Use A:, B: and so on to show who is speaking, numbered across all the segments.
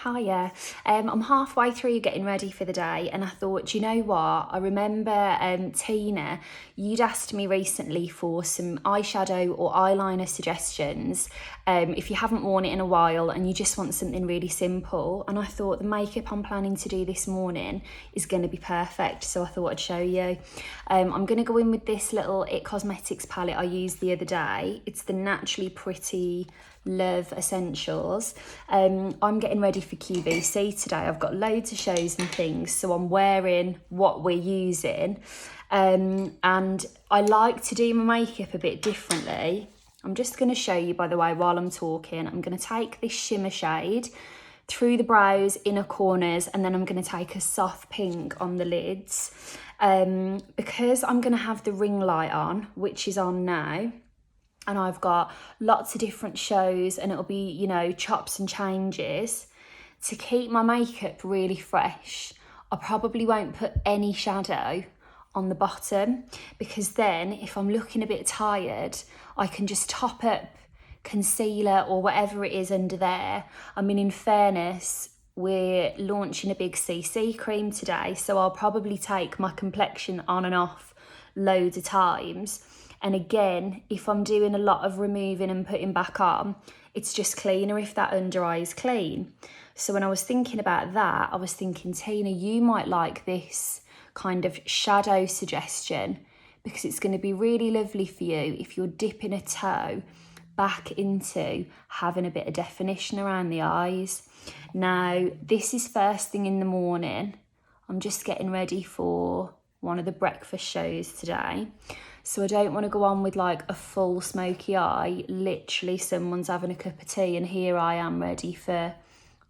A: Hiya. I'm halfway through getting ready for the day and I thought, do you know what? I remember Tina, you'd asked me recently for some eyeshadow or eyeliner suggestions if you haven't worn it in a while and you just want something really simple. And I thought the makeup I'm planning to do this morning is going to be perfect, so I thought I'd show you. I'm going to go in with this little It Cosmetics palette I used the other day. It's the Naturally Pretty Love Essentials. I'm getting ready for QVC today. I've got loads of shows and things, so I'm wearing what we're using, and I like to do my makeup a bit differently. I'm just going to show you, by the way, while I'm talking. I'm going to take this shimmer shade through the brows, inner corners, and then I'm going to take a soft pink on the lids, because I'm going to have the ring light on, which is on now. And I've got lots of different shows and it'll be, you know, chops and changes. To keep my makeup really fresh, I probably won't put any shadow on the bottom, because then if I'm looking a bit tired, I can just top up concealer or whatever it is under there. I mean, in fairness, we're launching a big CC cream today, so I'll probably take my complexion on and off loads of times. And again, if I'm doing a lot of removing and putting back on, it's just cleaner if that under eye is clean. So when I was thinking about that, I was thinking, Tina, you might like this kind of shadow suggestion, because it's going to be really lovely for you if you're dipping a toe back into having a bit of definition around the eyes. Now, this is first thing in the morning. I'm just getting ready for one of the breakfast shows today. So I don't want to go on with like a full smoky eye. Literally someone's having a cup of tea and here I am ready for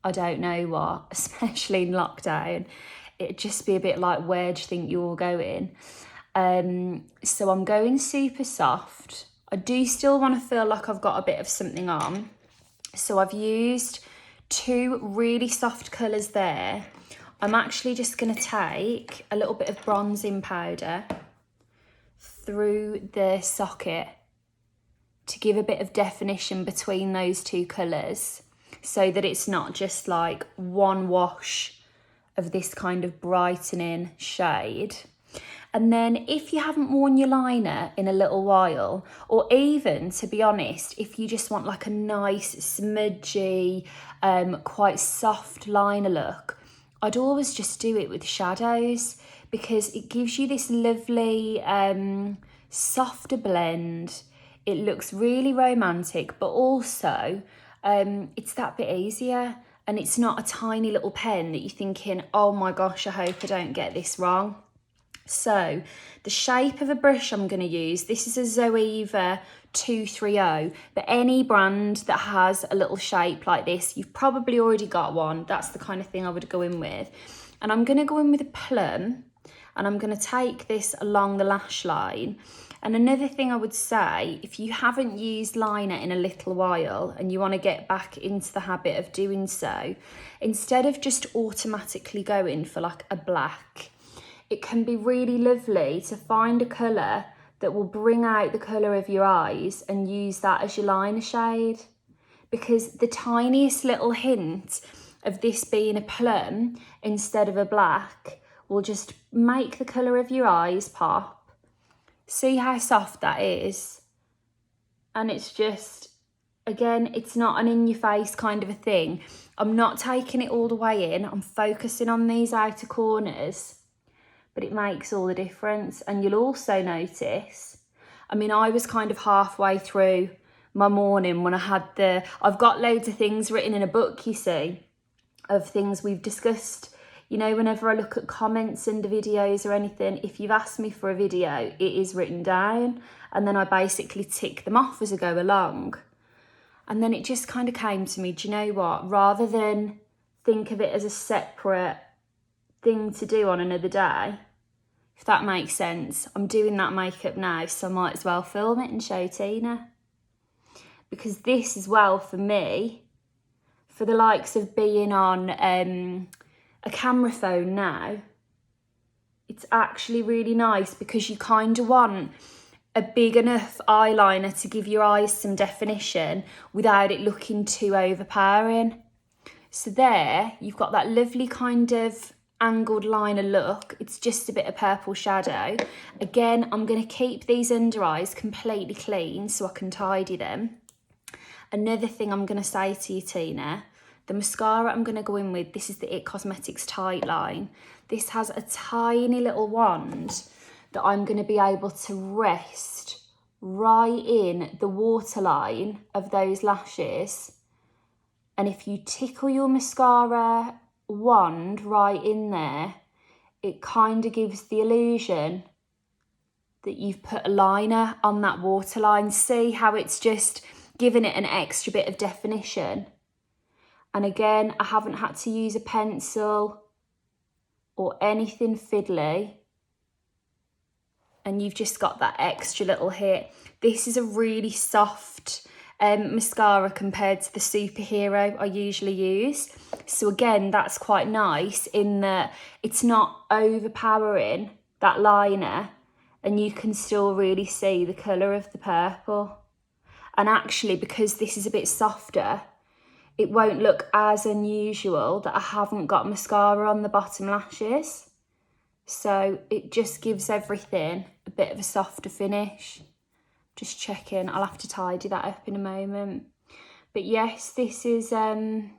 A: I don't know what, especially in lockdown. It'd just be a bit like, where do you think you're going? So I'm going super soft. I do still want to feel like I've got a bit of something on. So I've used two really soft colours there. I'm actually just going to take a little bit of bronzing powder through the socket to give a bit of definition between those two colours, so that it's not just like one wash of this kind of brightening shade. And then if you haven't worn your liner in a little while, or even, to be honest, if you just want like a nice smudgy, quite soft liner look, I'd always just do it with shadows, because it gives you this lovely softer blend. It looks really romantic, but also it's that bit easier, and it's not a tiny little pen that you're thinking, oh my gosh, I hope I don't get this wrong. So the shape of a brush I'm going to use, this is a Zoeva 230, but any brand that has a little shape like this, you've probably already got one. That's the kind of thing I would go in with. And I'm going to go in with a plum, and I'm going to take this along the lash line. And another thing I would say, if you haven't used liner in a little while and you want to get back into the habit of doing so, instead of just automatically going for like a black, it can be really lovely to find a colour that will bring out the colour of your eyes and use that as your liner shade. Because the tiniest little hint of this being a plum instead of a black will just make the colour of your eyes pop. See how soft that is? And it's just, again, it's not an in-your-face kind of a thing. I'm not taking it all the way in. I'm focusing on these outer corners, but it makes all the difference. And you'll also notice, I mean, I was kind of halfway through my morning when I had I've got loads of things written in a book, you see, of things we've discussed. You know, whenever I look at comments under videos or anything, if you've asked me for a video, it is written down, and then I basically tick them off as I go along. And then it just kind of came to me, do you know what? Rather than think of it as a separate thing to do on another day, if that makes sense, I'm doing that makeup now, so I might as well film it and show Tina. Because this as well, for me, for the likes of being on a camera phone now, it's actually really nice, because you kind of want a big enough eyeliner to give your eyes some definition without it looking too overpowering. So there, you've got that lovely kind of angled liner look. It's just a bit of purple shadow. Again, I'm going to keep these under eyes completely clean so I can tidy them. Another thing I'm going to say to you, Tina, the mascara I'm going to go in with, this is the It Cosmetics Tight Line. This has a tiny little wand that I'm going to be able to rest right in the waterline of those lashes. And if you tickle your mascara wand right in there, it kind of gives the illusion that you've put a liner on that waterline. See how it's just giving it an extra bit of definition? And again, I haven't had to use a pencil or anything fiddly. And you've just got that extra little hit. This is a really soft mascara compared to the Superhero I usually use. So again, that's quite nice in that it's not overpowering that liner and you can still really see the colour of the purple. And actually, because this is a bit softer, it won't look as unusual that I haven't got mascara on the bottom lashes. So it just gives everything a bit of a softer finish. Just checking, I'll have to tidy that up in a moment. But yes, this is the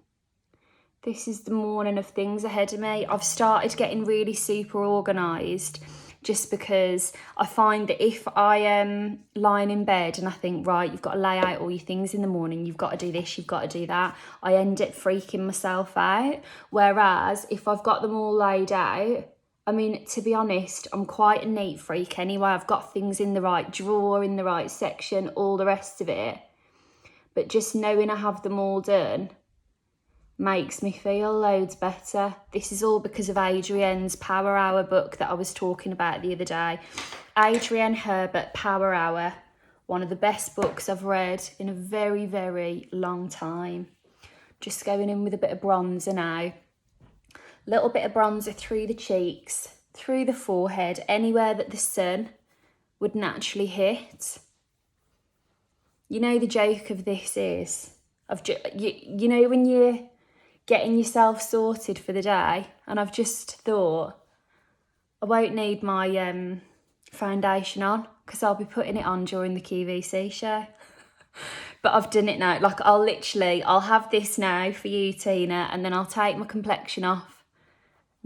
A: morning of things ahead of me. I've started getting really super organised just because I find that if I am lying in bed and I think, right, you've got to lay out all your things in the morning, you've got to do this, you've got to do that, I end up freaking myself out. Whereas if I've got them all laid out, I mean, to be honest, I'm quite a neat freak anyway. I've got things in the right drawer, in the right section, all the rest of it. But just knowing I have them all done makes me feel loads better. This is all because of Adrienne's Power Hour book that I was talking about the other day. Adrienne Herbert, Power Hour, one of the best books I've read in a very, very long time. Just going in with a bit of bronzer now. Little bit of bronzer through the cheeks, through the forehead, anywhere that the sun would naturally hit. You know, the joke of this is, you know when you're getting yourself sorted for the day, and I've just thought, I won't need my foundation on because I'll be putting it on during the QVC show. But I've done it now. Like, I'll have this now for you, Tina, and then I'll take my complexion off.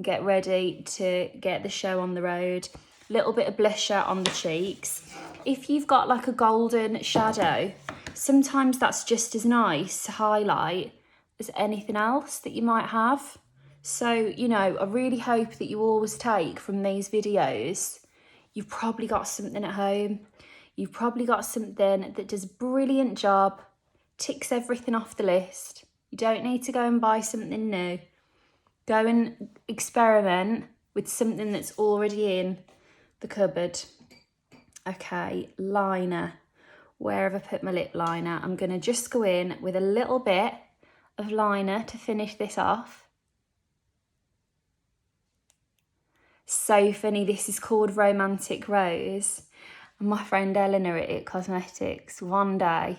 A: Get ready to get the show on the road. Little bit of blusher on the cheeks. If you've got like a golden shadow, sometimes that's just as nice to highlight as anything else that you might have. So, you know, I really hope that you always take from these videos, you've probably got something at home. You've probably got something that does a brilliant job, ticks everything off the list. You don't need to go and buy something new. Go and experiment with something that's already in the cupboard. Okay, liner. Where have I put my lip liner? I'm going to just go in with a little bit of liner to finish this off. So funny, this is called Romantic Rose. And my friend Eleanor at It Cosmetics, one day,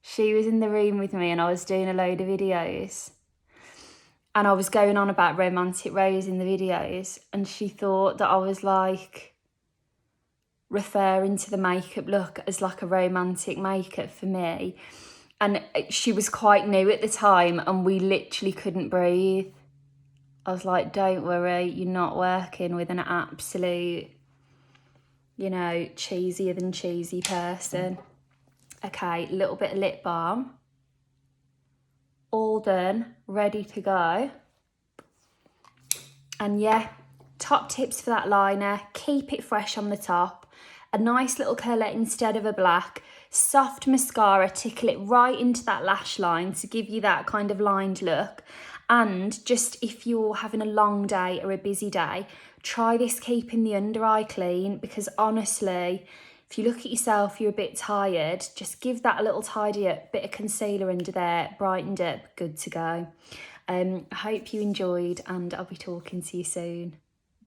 A: she was in the room with me and I was doing a load of videos. And I was going on about Romantic Rose in the videos, and she thought that I was like referring to the makeup look as like a romantic makeup for me. And she was quite new at the time and we literally couldn't breathe. I was like, don't worry, you're not working with an absolute, you know, cheesier than cheesy person. Okay, a little bit of lip balm. All done, ready to go. And yeah, top tips for that liner, keep it fresh on the top, a nice little colour instead of a black, soft mascara, tickle it right into that lash line to give you that kind of lined look. And just if you're having a long day or a busy day, try this keeping the under eye clean, because honestly, if you look at yourself, you're a bit tired, just give that a little tidy up, bit of concealer under there, brightened up, good to go. I hope you enjoyed and I'll be talking to you soon.